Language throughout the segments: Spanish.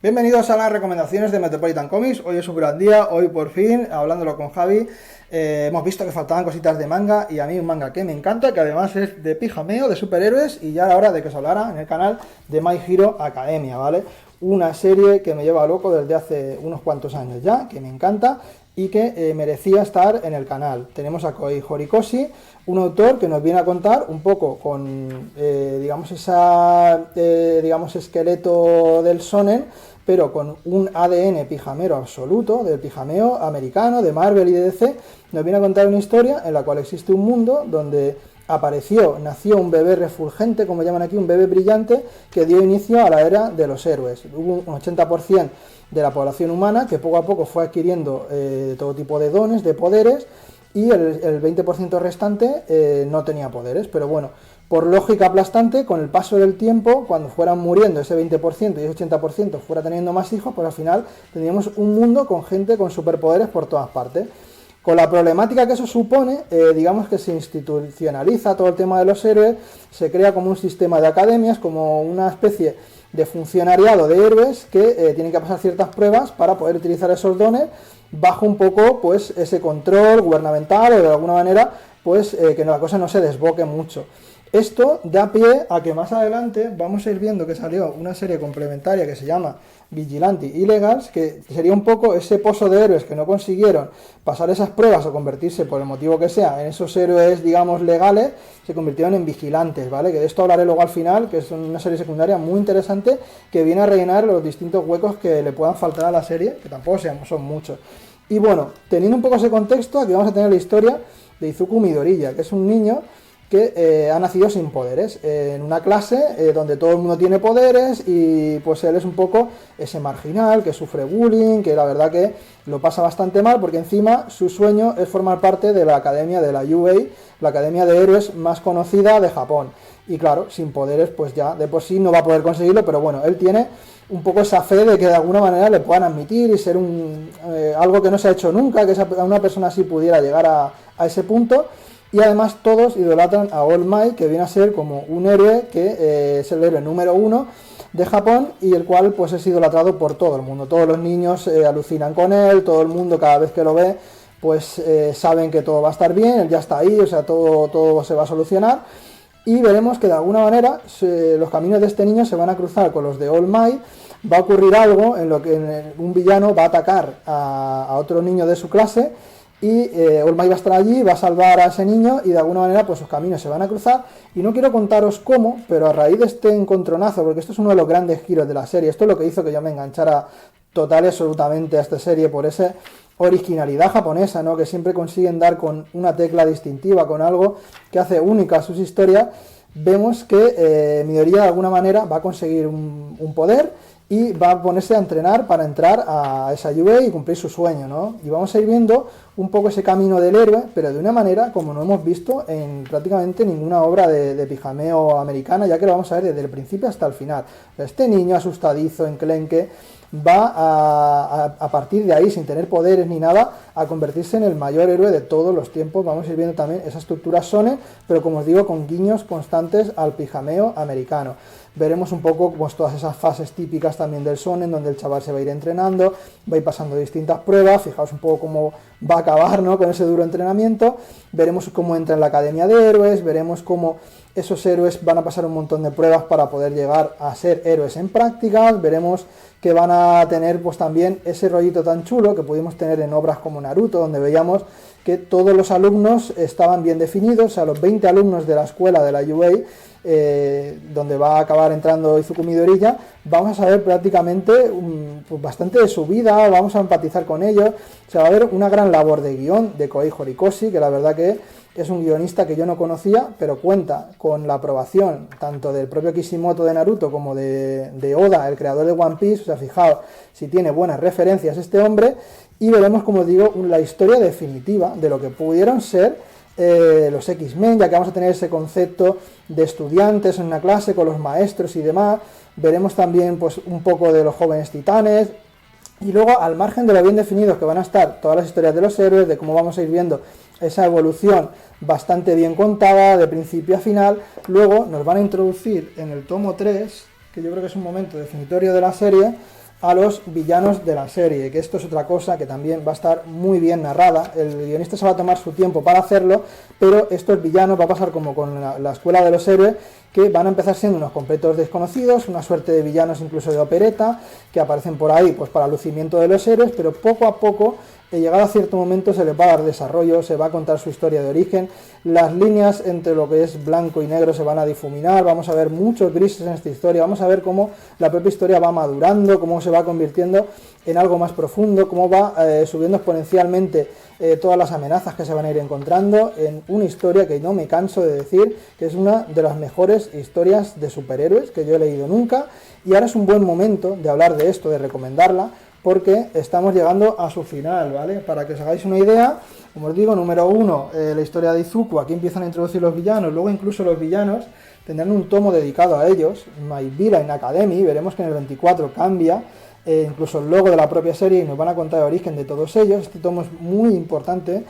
Bienvenidos a las recomendaciones de Metropolitan Comics. Hoy es un gran día, hoy por fin, hablándolo con Javi, hemos visto que faltaban cositas de manga y a mí un manga que me encanta, que además es de pijameo, de superhéroes, y ya era hora de que os hablara en el canal de My Hero Academia, ¿vale? Una serie que me lleva loco desde hace unos cuantos años ya, que me encanta y que merecía estar en el canal. Tenemos a Kohei Horikoshi, un autor que nos viene a contar un poco con, digamos, esqueleto del shonen, pero con un ADN pijamero absoluto, del pijameo americano, de Marvel y de DC. Nos viene a contar una historia en la cual existe un mundo donde nació un bebé refulgente, como llaman aquí, un bebé brillante, que dio inicio a la era de los héroes. Hubo un 80% de la población humana que poco a poco fue adquiriendo todo tipo de dones, de poderes, y el 20% restante no tenía poderes, pero bueno, por lógica aplastante, con el paso del tiempo, cuando fueran muriendo ese 20% y ese 80% fuera teniendo más hijos, pues al final tendríamos un mundo con gente con superpoderes por todas partes. Con la problemática que eso supone, digamos que se institucionaliza todo el tema de los héroes, se crea como un sistema de academias, como una especie de funcionariado de héroes que tienen que pasar ciertas pruebas para poder utilizar esos dones bajo un poco pues ese control gubernamental o de alguna manera pues que la cosa no se desboque mucho. Esto da pie a que más adelante vamos a ir viendo que salió una serie complementaria que se llama Vigilante Illegals, que sería un poco ese pozo de héroes que no consiguieron pasar esas pruebas o convertirse por el motivo que sea en esos héroes, digamos, legales, se convirtieron en vigilantes, ¿vale? Que de esto hablaré luego al final, que es una serie secundaria muy interesante que viene a rellenar los distintos huecos que le puedan faltar a la serie, que tampoco son muchos. Y bueno, teniendo un poco ese contexto, aquí vamos a tener la historia de Izuku Midoriya, que es un niño que ha nacido sin poderes, en una clase donde todo el mundo tiene poderes y pues él es un poco ese marginal que sufre bullying, que la verdad que lo pasa bastante mal porque encima su sueño es formar parte de la academia de la UA, la academia de héroes más conocida de Japón, y claro, sin poderes pues ya de por sí no va a poder conseguirlo, pero bueno, él tiene un poco esa fe de que de alguna manera le puedan admitir y ser algo que no se ha hecho nunca, que una persona así pudiera llegar a ese punto. Y además todos idolatran a All Might, que viene a ser como un héroe que es el héroe número 1 de Japón y el cual pues es idolatrado por todo el mundo. Todos los niños alucinan con él, todo el mundo cada vez que lo ve pues saben que todo va a estar bien, él ya está ahí, o sea, todo se va a solucionar. Y veremos que de alguna manera los caminos de este niño se van a cruzar con los de All Might. Va a ocurrir algo en lo que un villano va a atacar a otro niño de su clase y All Might va a estar allí, va a salvar a ese niño y de alguna manera pues sus caminos se van a cruzar. Y no quiero contaros cómo, pero a raíz de este encontronazo, porque esto es uno de los grandes giros de la serie, esto es lo que hizo que yo me enganchara total y absolutamente a esta serie, por esa originalidad japonesa, ¿no? Que siempre consiguen dar con una tecla distintiva, con algo que hace única sus historias. Vemos que Midoriya de alguna manera va a conseguir un poder y va a ponerse a entrenar para entrar a esa UA y cumplir su sueño, ¿no? Y vamos a ir viendo un poco ese camino del héroe, pero de una manera como no hemos visto en prácticamente ninguna obra de pijameo americana, ya que lo vamos a ver desde el principio hasta el final. Este niño asustadizo, enclenque, va a partir de ahí, sin tener poderes ni nada, a convertirse en el mayor héroe de todos los tiempos. Vamos a ir viendo también esa estructura shonen, pero como os digo, con guiños constantes al pijameo americano. Veremos un poco pues, todas esas fases típicas también del shonen, donde el chaval se va a ir entrenando, va a ir pasando distintas pruebas. Fijaos un poco cómo va a acabar, ¿no?, con ese duro entrenamiento. Veremos cómo entra en la academia de héroes, veremos cómo esos héroes van a pasar un montón de pruebas para poder llegar a ser héroes en prácticas. Veremos que van a tener pues también ese rollito tan chulo que pudimos tener en obras como Naruto, donde veíamos que todos los alumnos estaban bien definidos, o sea, los 20 alumnos de la escuela de la UA, donde va a acabar entrando Izuku Midoriya, vamos a saber prácticamente pues bastante de su vida, vamos a empatizar con ellos. O sea, va a haber una gran labor de guión de Kohei Horikoshi, que la verdad que es un guionista que yo no conocía, pero cuenta con la aprobación tanto del propio Kishimoto de Naruto como de Oda, el creador de One Piece. O sea, fijaos si tiene buenas referencias este hombre, y veremos, como os digo, la historia definitiva de lo que pudieron ser los X-Men, ya que vamos a tener ese concepto de estudiantes en una clase con los maestros y demás. Veremos también pues un poco de los jóvenes titanes, y luego al margen de lo bien definidos que van a estar todas las historias de los héroes, de cómo vamos a ir viendo esa evolución bastante bien contada de principio a final, luego nos van a introducir en el tomo 3, que yo creo que es un momento definitorio de la serie, a los villanos de la serie, que esto es otra cosa que también va a estar muy bien narrada. El guionista se va a tomar su tiempo para hacerlo, pero estos villanos va a pasar como con la escuela de los héroes, que van a empezar siendo unos completos desconocidos, una suerte de villanos incluso de opereta, que aparecen por ahí pues para lucimiento de los héroes, pero poco a poco, llegado a cierto momento, se les va a dar desarrollo, se va a contar su historia de origen, las líneas entre lo que es blanco y negro se van a difuminar, vamos a ver muchos grises en esta historia, vamos a ver cómo la propia historia va madurando, cómo se va convirtiendo en algo más profundo, cómo va subiendo exponencialmente todas las amenazas que se van a ir encontrando en una historia que no me canso de decir que es una de las mejores historias de superhéroes que yo he leído nunca, y ahora es un buen momento de hablar de esto, de recomendarla, porque estamos llegando a su final, ¿vale? Para que os hagáis una idea, como os digo, número 1, la historia de Izuku, aquí empiezan a introducir los villanos, luego incluso los villanos tendrán un tomo dedicado a ellos, My Villain Academy, veremos que en el 24 cambia, incluso el logo de la propia serie, y nos van a contar el origen de todos ellos. Este tomo es muy importante,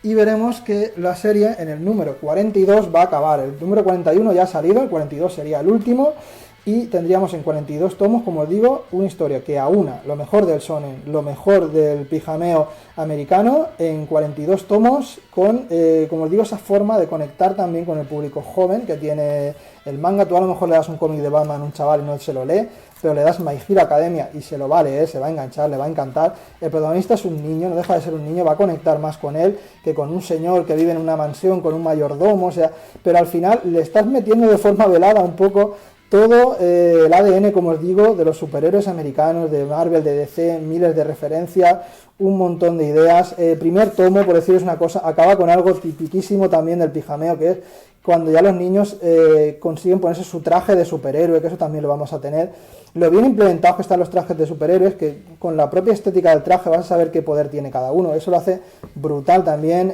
y veremos que la serie en el número 42 va a acabar. El número 41 ya ha salido, el 42 sería el último, y tendríamos en 42 tomos, como os digo, una historia que aúna lo mejor del shonen, lo mejor del pijameo americano, en 42 tomos, con, como os digo, esa forma de conectar también con el público joven que tiene el manga. Tú a lo mejor le das un cómic de Batman a un chaval y no se lo lee, pero le das My Hero Academia y se lo va a leer, se va a enganchar, le va a encantar. El protagonista es un niño, no deja de ser un niño, va a conectar más con él que con un señor que vive en una mansión con un mayordomo, o sea, pero al final le estás metiendo de forma velada un poco todo el ADN, como os digo, de los superhéroes americanos, de Marvel, de DC, miles de referencias, un montón de ideas. Primer tomo, por deciros una cosa, acaba con algo tipiquísimo también del pijameo, que es cuando ya los niños consiguen ponerse su traje de superhéroe, que eso también lo vamos a tener. Lo bien implementados que están los trajes de superhéroes, que con la propia estética del traje vas a saber qué poder tiene cada uno. Eso lo hace brutal también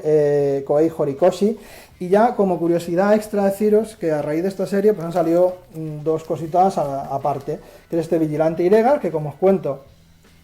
Koei Horikoshi. Y ya como curiosidad extra deciros que a raíz de esta serie pues han salido dos cositas aparte, que es este Vigilante Ilegal, que como os cuento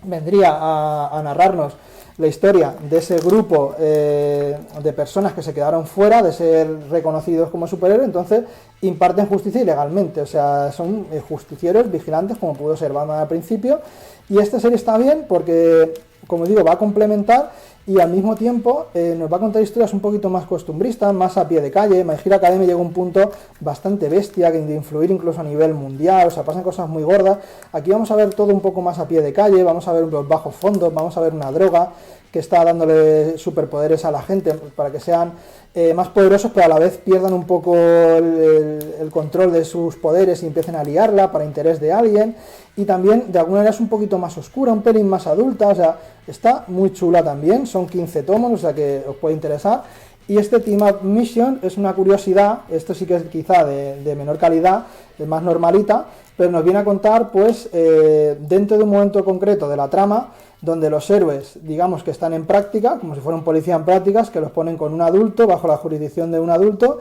vendría a narrarnos la historia de ese grupo de personas que se quedaron fuera de ser reconocidos como superhéroes, entonces imparten justicia ilegalmente, o sea, son justicieros, vigilantes, como pudo ser Batman al principio, y esta serie está bien porque, como digo, va a complementar y al mismo tiempo nos va a contar historias un poquito más costumbristas, más a pie de calle. My Hero Academia llega a un punto bastante bestia, de influir incluso a nivel mundial, o sea, pasan cosas muy gordas. Aquí vamos a ver todo un poco más a pie de calle, vamos a ver los bajos fondos, vamos a ver una droga que está dándole superpoderes a la gente para que sean más poderosos, pero a la vez pierdan un poco el control de sus poderes y empiecen a liarla para interés de alguien. Y también de alguna manera es un poquito más oscura, un pelín más adulta, o sea, está muy chula también, son 15 tomos, o sea que os puede interesar. Y este Team Up Mission es una curiosidad, esto sí que es quizá de menor calidad, de más normalita, pero nos viene a contar pues dentro de un momento concreto de la trama, donde los héroes, digamos que están en práctica, como si fueran policías en prácticas, que los ponen con un adulto, bajo la jurisdicción de un adulto.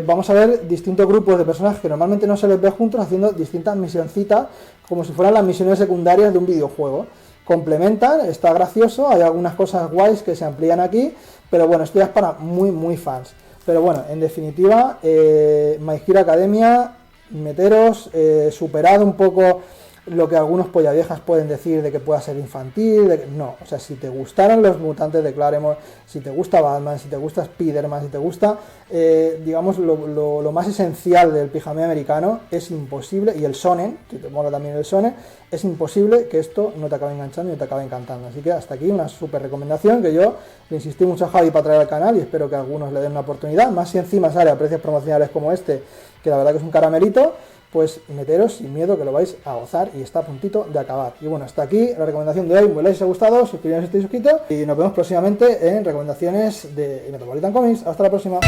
Vamos a ver distintos grupos de personas que normalmente no se les ve juntos haciendo distintas misioncitas, como si fueran las misiones secundarias de un videojuego. Complementan, está gracioso, hay algunas cosas guays que se amplían aquí, pero bueno, esto ya es para muy fans. Pero bueno, en definitiva, My Hero Academia, meteros, superad un poco lo que algunos pollaviejas pueden decir de que pueda ser infantil, no, o sea, si te gustaron los mutantes de Claremont, si te gusta Batman, si te gusta Spider-Man, si te gusta, digamos, lo más esencial del pijameo americano, es imposible, y el shonen, si te mola también el shonen, es imposible que esto no te acabe enganchando y te acabe encantando. Así que hasta aquí una súper recomendación que yo le insistí mucho a Javi para traer al canal y espero que algunos le den una oportunidad, más si encima sale a precios promocionales como este, que la verdad que es un caramelito. Pues meteros sin miedo que lo vais a gozar y está a puntito de acabar. Y bueno, hasta aquí la recomendación de hoy. Muy like si os ha gustado, suscribiros si estáis suscritos y nos vemos próximamente en recomendaciones de Metropolitan Comics. Hasta la próxima.